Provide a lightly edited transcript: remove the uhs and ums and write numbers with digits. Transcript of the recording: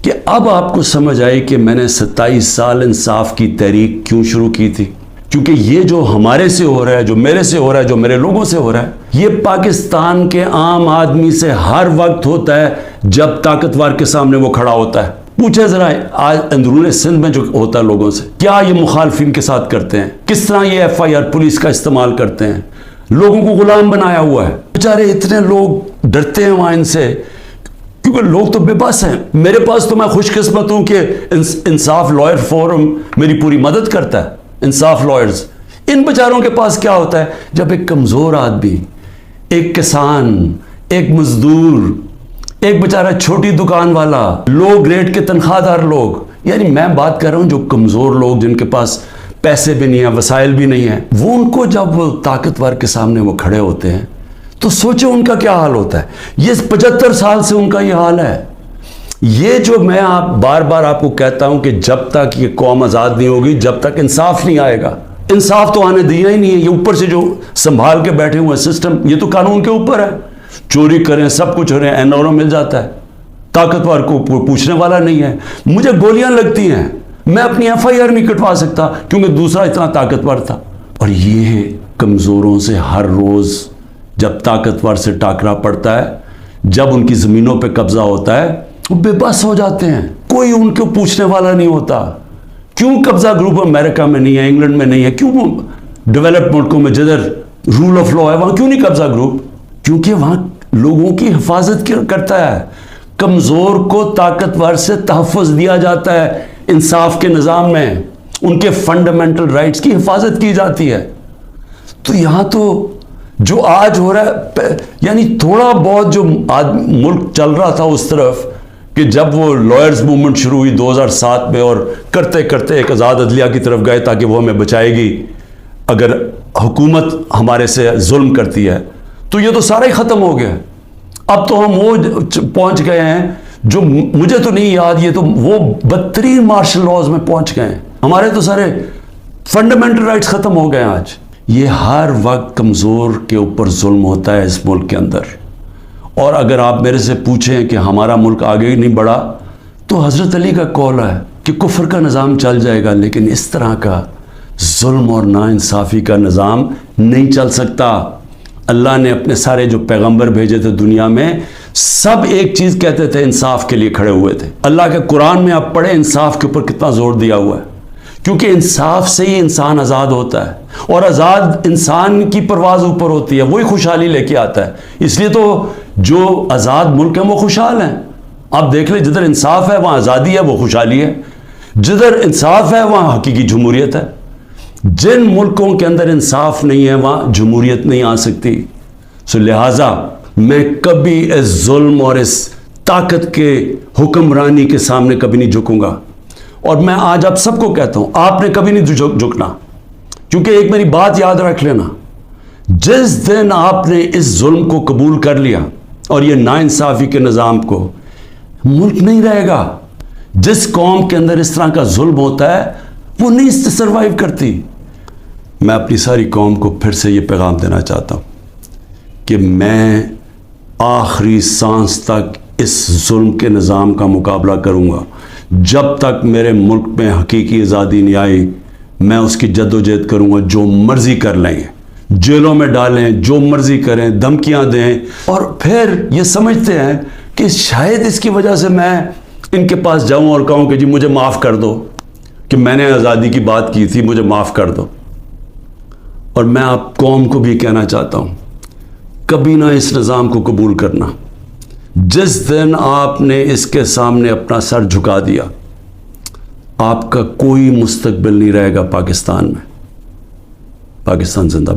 کہ اب آپ کو سمجھ آئی کہ میں نے 27 سال انصاف کی تحریک کیوں شروع کی تھی. کیونکہ یہ جو ہمارے سے ہو رہا ہے، جو میرے سے ہو رہا ہے، جو میرے لوگوں سے ہو رہا ہے، یہ پاکستان کے عام آدمی سے ہر وقت ہوتا ہے جب طاقتور کے سامنے وہ کھڑا ہوتا ہے. پوچھے ذرا آج اندرون سندھ میں جو ہوتا ہے لوگوں سے، کیا یہ مخالفین کے ساتھ کرتے ہیں، کس طرح یہ FIR پولیس کا استعمال کرتے ہیں، لوگوں کو غلام بنایا ہوا ہے. بیچارے اتنے لوگ ڈرتے ہیں وہاں ان سے، کیونکہ لوگ تو بے بس ہیں. میرے پاس تو میں خوش قسمت ہوں کہ انصاف لائر فورم میری پوری مدد کرتا ہے. انصاف لائرز، ان بیچاروں کے پاس کیا ہوتا ہے جب ایک کمزور آدمی، ایک کسان، ایک مزدور، ایک بیچارہ چھوٹی دکان والا، لو گریڈ کے تنخواہ دار لوگ، یعنی میں بات کر رہا ہوں جو کمزور لوگ جن کے پاس پیسے بھی نہیں ہیں، وسائل بھی نہیں ہیں، وہ ان کو جب وہ طاقتور کے سامنے وہ کھڑے ہوتے ہیں تو سوچو ان کا کیا حال ہوتا ہے. یہ 75 سال سے ان کا یہ حال ہے. یہ جو میں بار بار آپ کو کہتا ہوں کہ جب تک یہ قوم آزاد نہیں ہوگی، جب تک انصاف نہیں آئے گا. انصاف تو آنے دیا ہی نہیں ہے. یہ اوپر سے جو سنبھال کے بیٹھے ہوئے سسٹم، یہ تو قانون کے اوپر ہے. چوری کریں، سب کچھ ہو رہے ہیں، NRO مل جاتا ہے. طاقتور کو پوچھنے والا نہیں ہے. مجھے گولیاں لگتی ہیں، میں اپنی FIR نہیں کٹوا سکتا کیونکہ دوسرا اتنا طاقتور تھا. اور یہ کمزوروں سے ہر روز جب طاقتور سے ٹاکرا پڑتا ہے، جب ان کی زمینوں پہ قبضہ ہوتا ہے، وہ بے بس ہو جاتے ہیں. کوئی ان کو پوچھنے والا نہیں ہوتا. کیوں قبضہ گروپ امریکہ میں نہیں ہے، انگلینڈ میں نہیں ہے؟ کیوں ڈیولپڈ ملکوں میں جدھر رول آف لا ہے وہاں کیوں نہیں قبضہ گروپ؟ کیونکہ وہاں لوگوں کی حفاظت کرتا ہے. کمزور کو طاقتور سے تحفظ دیا جاتا ہے. انصاف کے نظام میں ان کے فنڈامنٹل رائٹس کی حفاظت کی جاتی ہے. تو یہاں تو جو آج ہو رہا ہے، یعنی تھوڑا بہت جو ملک چل رہا تھا اس طرف، کہ جب وہ لائرز موومنٹ شروع ہوئی 2007 میں، اور کرتے کرتے ایک آزاد عدلیہ کی طرف گئے تاکہ وہ ہمیں بچائے گی اگر حکومت ہمارے سے ظلم کرتی ہے، تو یہ تو سارا ہی ختم ہو گیا. اب تو ہم وہ پہنچ گئے ہیں جو مجھے تو نہیں یاد، یہ تو وہ بدترین مارشل لاز میں پہنچ گئے ہیں. ہمارے تو سارے فنڈامنٹل رائٹس ختم ہو گئے ہیں آج. یہ ہر وقت کمزور کے اوپر ظلم ہوتا ہے اس ملک کے اندر. اور اگر آپ میرے سے پوچھیں کہ ہمارا ملک آگے ہی نہیں بڑھا، تو حضرت علی کا قول ہے کہ کفر کا نظام چل جائے گا لیکن اس طرح کا ظلم اور ناانصافی کا نظام نہیں چل سکتا. اللہ نے اپنے سارے جو پیغمبر بھیجے تھے دنیا میں، سب ایک چیز کہتے تھے، انصاف کے لیے کھڑے ہوئے تھے. اللہ کے قرآن میں آپ پڑھیں انصاف کے اوپر کتنا زور دیا ہوا ہے، کیونکہ انصاف سے ہی انسان آزاد ہوتا ہے، اور آزاد انسان کی پرواز اوپر ہوتی ہے، وہی خوشحالی لے کے آتا ہے. اس لیے تو جو آزاد ملک ہیں وہ خوشحال ہیں. آپ دیکھ لیں جدھر انصاف ہے وہاں آزادی ہے، وہ خوشحالی ہے. جدھر انصاف ہے وہاں حقیقی جمہوریت ہے. جن ملکوں کے اندر انصاف نہیں ہے وہاں جمہوریت نہیں آ سکتی. لہٰذا میں کبھی اس ظلم اور اس طاقت کے حکمرانی کے سامنے کبھی نہیں جھکوں گا. اور میں آج آپ سب کو کہتا ہوں، آپ نے کبھی نہیں جھکنا. کیونکہ ایک میری بات یاد رکھ لینا، جس دن آپ نے اس ظلم کو قبول کر لیا اور یہ ناانصافی کے نظام کو، ملک نہیں رہے گا. جس قوم کے اندر اس طرح کا ظلم ہوتا ہے وہ نہیں سروائیو کرتی. میں اپنی ساری قوم کو پھر سے یہ پیغام دینا چاہتا ہوں کہ میں آخری سانس تک اس ظلم کے نظام کا مقابلہ کروں گا. جب تک میرے ملک میں حقیقی آزادی نہیں آئی، میں اس کی جد و جہد کروں گا. جو مرضی کر لیں، جیلوں میں ڈالیں، جو مرضی کریں، دھمکیاں دیں، اور پھر یہ سمجھتے ہیں کہ شاید اس کی وجہ سے میں ان کے پاس جاؤں اور کہوں کہ جی مجھے معاف کر دو کہ میں نے آزادی کی بات کی تھی، مجھے معاف کر دو. اور میں آپ قوم کو بھی کہنا چاہتا ہوں، کبھی نہ اس نظام کو قبول کرنا. جس دن آپ نے اس کے سامنے اپنا سر جھکا دیا، آپ کا کوئی مستقبل نہیں رہے گا پاکستان میں. پاکستان زندہ باد.